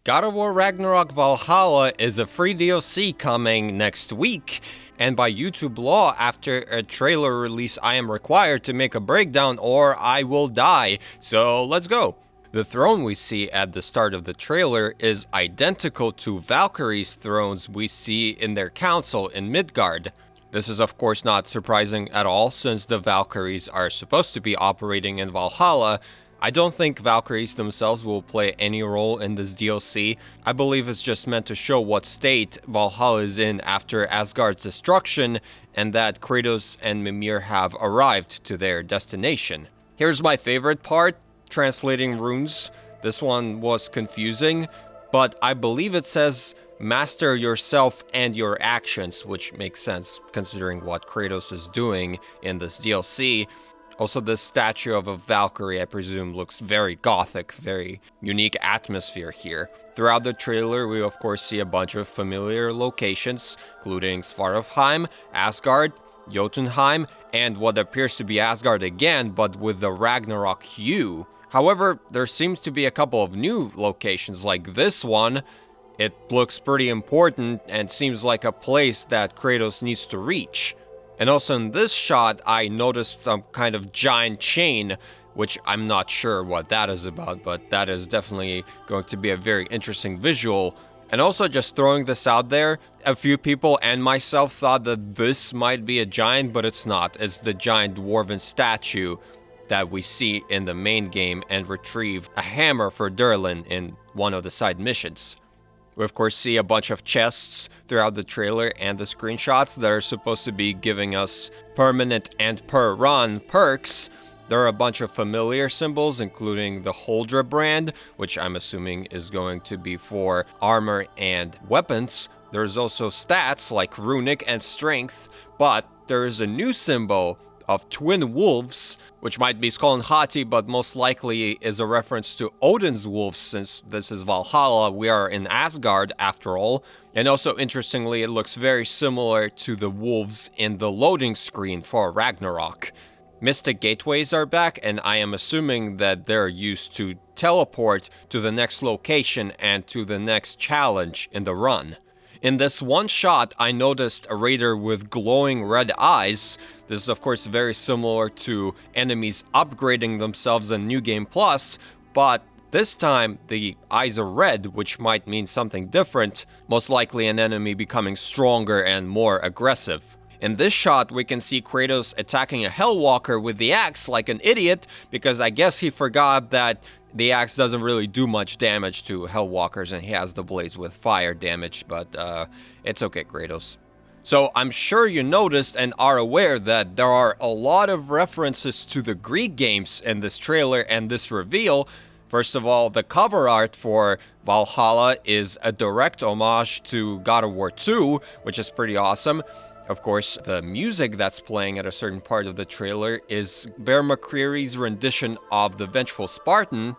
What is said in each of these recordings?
God of War Ragnarok Valhalla is a free DLC coming next week, and by YouTube law, after a trailer release, I am required to make a breakdown or I will die. So let's go. The throne we see at the start of the trailer is identical to Valkyrie's thrones we see in their council in Midgard. This is of course not surprising at all, since the Valkyries are supposed to be operating in Valhalla. I don't think Valkyries themselves will play any role in this DLC. I believe it's just meant to show what state Valhalla is in after Asgard's destruction, and that Kratos and Mimir have arrived to their destination. Here's my favorite part, translating runes. This one was confusing, but I believe it says master yourself and your actions, which makes sense considering what Kratos is doing in this DLC. Also, this statue of a Valkyrie, I presume, looks very gothic, very unique atmosphere here. Throughout the trailer, we of course see a bunch of familiar locations, including Svartalfheim, Asgard, Jotunheim, and what appears to be Asgard again, but with the Ragnarok hue. However, there seems to be a couple of new locations, like this one. It looks pretty important and seems like a place that Kratos needs to reach. And also in this shot, I noticed some kind of giant chain, which I'm not sure what that is about, but that is definitely going to be a very interesting visual. And also, just throwing this out there, a few people and myself thought that this might be a giant, but it's not. It's the giant dwarven statue that we see in the main game and retrieve a hammer for Durlin in one of the side missions. We of course see a bunch of chests throughout the trailer and the screenshots that are supposed to be giving us permanent and per run perks. There are a bunch of familiar symbols, including the Holdra brand, which I'm assuming is going to be for armor and weapons. There's also stats like runic and strength, but there is a new symbol of twin wolves, which might be Skolln-Hati, but most likely is a reference to Odin's wolves, since this is Valhalla. We are in Asgard after all. And also, interestingly, it looks very similar to the wolves in the loading screen for Ragnarok. Mystic gateways are back, and I am assuming that they're used to teleport to the next location and to the next challenge in the run. In this one shot, I noticed a raider with glowing red eyes. This is of course very similar to enemies upgrading themselves in New Game Plus, but this time the eyes are red, which might mean something different, most likely an enemy becoming stronger and more aggressive. In this shot, we can see Kratos attacking a Hellwalker with the axe like an idiot, because I guess he forgot that the axe doesn't really do much damage to Hellwalkers, and he has the blades with fire damage, but it's okay, Kratos. So I'm sure you noticed and are aware that there are a lot of references to the Greek games in this trailer and this reveal. First of all, the cover art for Valhalla is a direct homage to God of War 2, which is pretty awesome. Of course, the music that's playing at a certain part of the trailer is Bear McCreary's rendition of The Vengeful Spartan.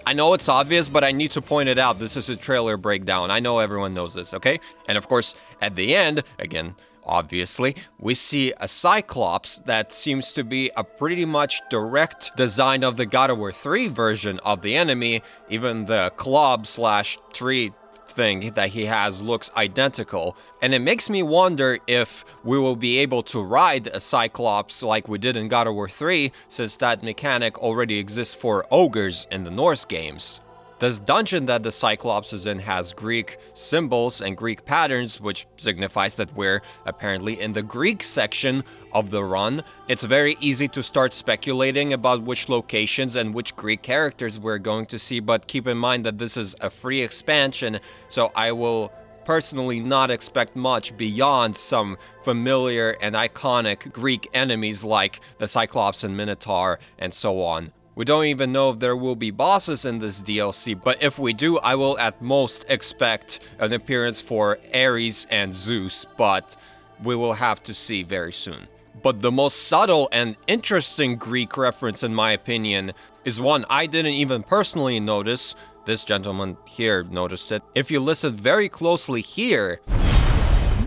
I know it's obvious, but I need to point it out. This is a trailer breakdown. I know everyone knows this, okay? And of course, at the end, again, obviously, we see a Cyclops that seems to be a pretty much direct design of the God of War 3 version of the enemy. Even the club/tree thing that he has looks identical, and it makes me wonder if we will be able to ride a Cyclops like we did in God of War 3, since that mechanic already exists for ogres in the Norse games. This dungeon that the Cyclops is in has Greek symbols and Greek patterns, which signifies that we're apparently in the Greek section of the run. It's very easy to start speculating about which locations and which Greek characters we're going to see, but keep in mind that this is a free expansion, so I will personally not expect much beyond some familiar and iconic Greek enemies like the Cyclops and Minotaur and so on. We don't even know if there will be bosses in this DLC, but if we do, I will at most expect an appearance for Ares and Zeus, but we will have to see very soon. But the most subtle and interesting Greek reference, in my opinion, is one I didn't even personally notice. this gentleman here noticed it. If you listen very closely here,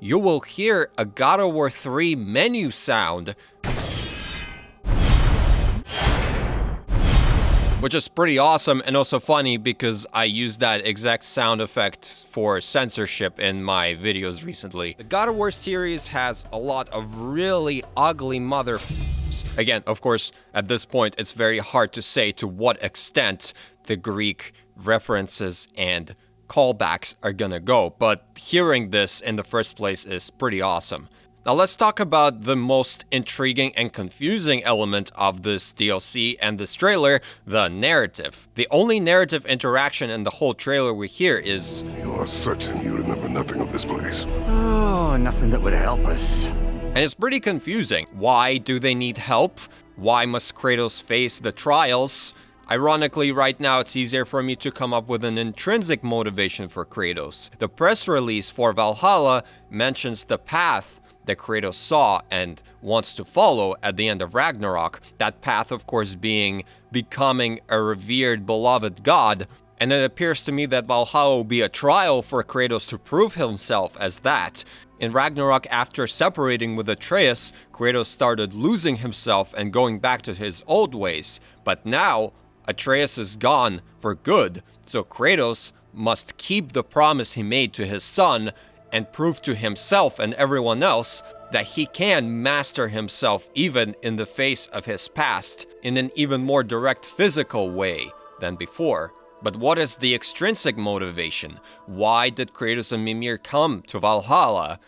you will hear a God of War 3 menu sound, which is pretty awesome and also funny because I used that exact sound effect for censorship in my videos recently. The God of War series has a lot of really ugly Again, of course, at this point, it's very hard to say to what extent the Greek references and callbacks are gonna go, but hearing this in the first place is pretty awesome. Now let's talk about the most intriguing and confusing element of this DLC and this trailer, the narrative. The only narrative interaction in the whole trailer we hear is, "You are certain you remember nothing of this place?" Oh, nothing that would help us. and it's pretty confusing. Why do they need help? Why must Kratos face the trials? Ironically, right now it's easier for me to come up with an intrinsic motivation for Kratos. The press release for Valhalla mentions the path that Kratos saw and wants to follow at the end of Ragnarok. That path, of course, being becoming a revered, beloved god. And it appears to me that Valhalla will be a trial for Kratos to prove himself as that. In Ragnarok, after separating with Atreus, Kratos started losing himself and going back to his old ways. But now, Atreus is gone for good, so Kratos must keep the promise he made to his son and prove to himself and everyone else that he can master himself even in the face of his past, in an even more direct physical way than before. But what is the extrinsic motivation? Why did Kratos and Mimir come to Valhalla?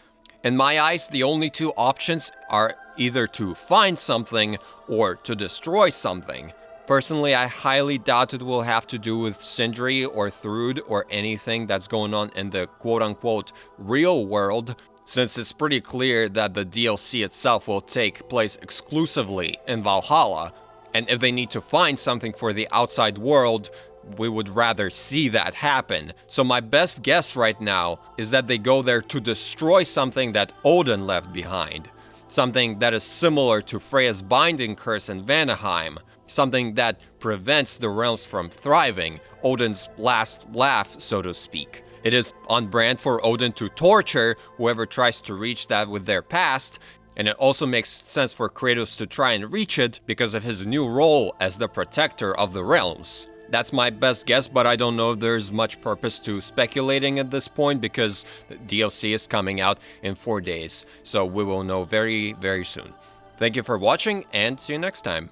In my eyes, the only two options are either to find something or to destroy something. Personally, I highly doubt it will have to do with Sindri or Thrud or anything that's going on in the quote-unquote real world, since it's pretty clear that the DLC itself will take place exclusively in Valhalla. And if they need to find something for the outside world, we would rather see that happen. So my best guess right now is that they go there to destroy something that Odin left behind. Something that is similar to Freya's binding curse in Vanaheim. Something that prevents the realms from thriving, Odin's last laugh, so to speak. It is on brand for Odin to torture whoever tries to reach that with their past, and it also makes sense for Kratos to try and reach it because of his new role as the protector of the realms. That's my best guess, but I don't know if there's much purpose to speculating at this point because the DLC is coming out in 4 days, so we will know very, very soon. Thank you for watching, and see you next time.